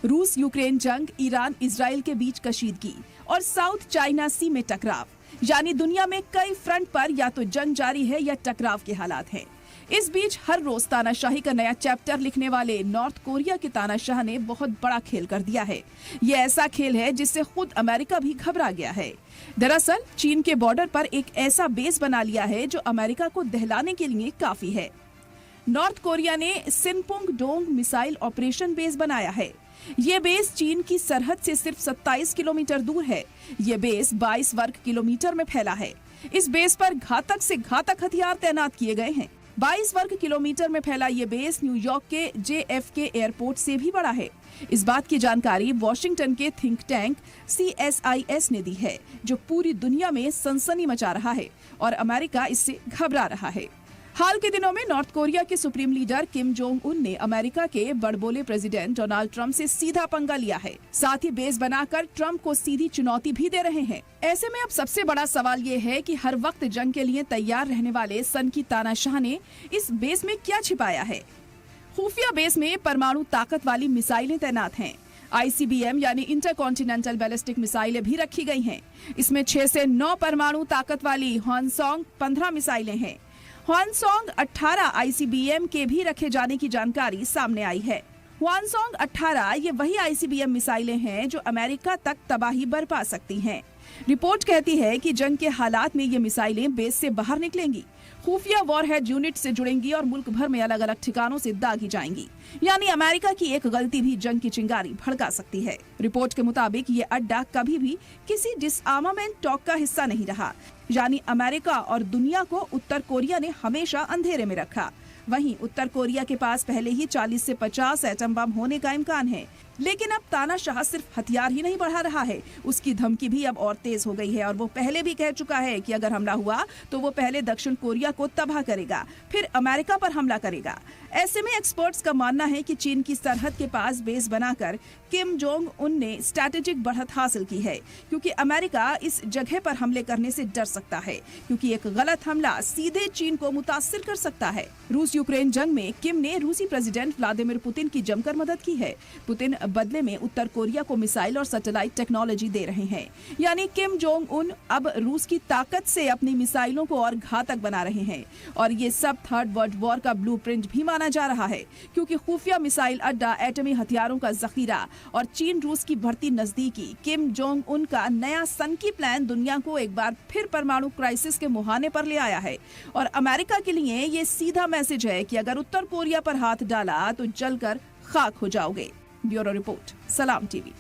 रूस यूक्रेन जंग, Iran Israel के बीच कशीदगी और साउथ चाइना सी में टकराव, यानी दुनिया में कई फ्रंट पर या तो जंग जारी है या टकराव के हालात हैं। इस बीच हर रोज तानाशाही का नया चैप्टर लिखने वाले नॉर्थ कोरिया के तानाशाह ने बहुत बड़ा खेल कर दिया है। ये ऐसा खेल है जिससे खुद अमेरिका भी घबरा गया है। दरअसल चीन के बॉर्डर पर एक ऐसा बेस बना लिया है जो अमेरिका को दहलाने के लिए काफी है। नॉर्थ कोरिया ने सिनपुंग डोंग मिसाइल ऑपरेशन बेस बनाया है। ये बेस चीन की सरहद से सिर्फ 27 किलोमीटर दूर है। ये बेस 22 वर्ग किलोमीटर में फैला है। इस बेस पर घातक से घातक हथियार तैनात किए गए हैं। 22 वर्ग किलोमीटर में फैला ये बेस न्यूयॉर्क के JFK एयरपोर्ट से भी बड़ा है। इस बात की जानकारी वॉशिंगटन के थिंक टैंक CSIS ने दी है, जो पूरी दुनिया में सनसनी मचा रहा है और अमेरिका इससे घबरा रहा है। हाल के दिनों में नॉर्थ कोरिया के supreme leader Kim Jong Un ने अमेरिका के बड़बोले प्रेसिडेंट डोनाल्ड ट्रंप से सीधा पंगा लिया है। साथ ही बेस बनाकर ट्रंप को सीधी चुनौती भी दे रहे हैं। ऐसे में अब सबसे बड़ा सवाल ये है कि हर वक्त जंग के लिए तैयार रहने वाले सन की तानाशाह ने इस बेस में क्या छिपाया है। खुफिया बेस में परमाणु ताकत वाली मिसाइलें तैनात हैं। ICBM यानी इंटरकॉन्टिनेंटल बैलिस्टिक मिसाइलें भी रखी गई हैं। इसमें 6 से 9 परमाणु ताकत वाली हॉनसोंग 15 मिसाइलें हैं। हवानसोंग 18 ICBM के भी रखे जाने की जानकारी सामने आई है। हवानसोंग 18 ये वही ICBM मिसाइलें हैं जो अमेरिका तक तबाही बरपा सकती हैं। रिपोर्ट कहती है कि जंग के हालात में ये मिसाइलें बेस से बाहर निकलेंगी, खुफिया वॉरहेड यूनिट से जुड़ेंगी और मुल्क भर में अलग अलग ठिकानों से दागी जाएंगी। यानी अमेरिका की एक गलती भी जंग की चिंगारी भड़का सकती है। रिपोर्ट के मुताबिक ये अड्डा कभी भी किसी डिसआर्मामेंट टॉक का हिस्सा नहीं रहा। यानी अमेरिका और दुनिया को उत्तर कोरिया ने हमेशा अंधेरे में रखा। वहीं उत्तर कोरिया के पास पहले ही 40 से 50 एटम बम होने का इम्कान है। लेकिन अब तानाशाह सिर्फ हथियार ही नहीं बढ़ा रहा है, उसकी धमकी भी अब और तेज हो गई है और वो पहले भी कह चुका है कि अगर हमला हुआ तो वो पहले दक्षिण कोरिया को तबाह करेगा, फिर अमेरिका पर हमला करेगा। ऐसे में एक्सपर्ट्स का मानना है कि चीन की सरहद के पास बेस बनाकर किम जोंग उन ने स्ट्रैटेजिक बढ़त हासिल की है, क्योंकि अमेरिका इस जगह पर हमले करने से डर सकता है, क्योंकि एक गलत हमला सीधे चीन को मुतासिर कर सकता है। रूस यूक्रेन जंग में किम ने रूसी प्रेसिडेंट व्लादिमीर पुतिन की जमकर मदद की है। पुतिन बदले में उत्तर कोरिया को मिसाइल और सैटेलाइट टेक्नोलॉजी दे रहे हैं। यानी किम जोंग उन अब रूस की ताकत से अपनी मिसाइलों को और घातक बना रहे हैं और ये सब थर्ड वर्ल्ड वॉर का ब्लूप्रिंट भी माना जा रहा है, क्योंकि खुफिया मिसाइल अड्डा, एटमी हथियारों का जखीरा और चीन रूस की बढ़ती नजदीकी, किम जोंग उन का नया सनकी प्लान दुनिया को एक बार फिर परमाणु क्राइसिस के मुहाने पर ले आया है। और अमेरिका के लिए ये सीधा मैसेज है कि अगर उत्तर कोरिया पर हाथ डाला तो जलकर खाक हो जाओगे। ब्यूरो रिपोर्ट, सलाम TV।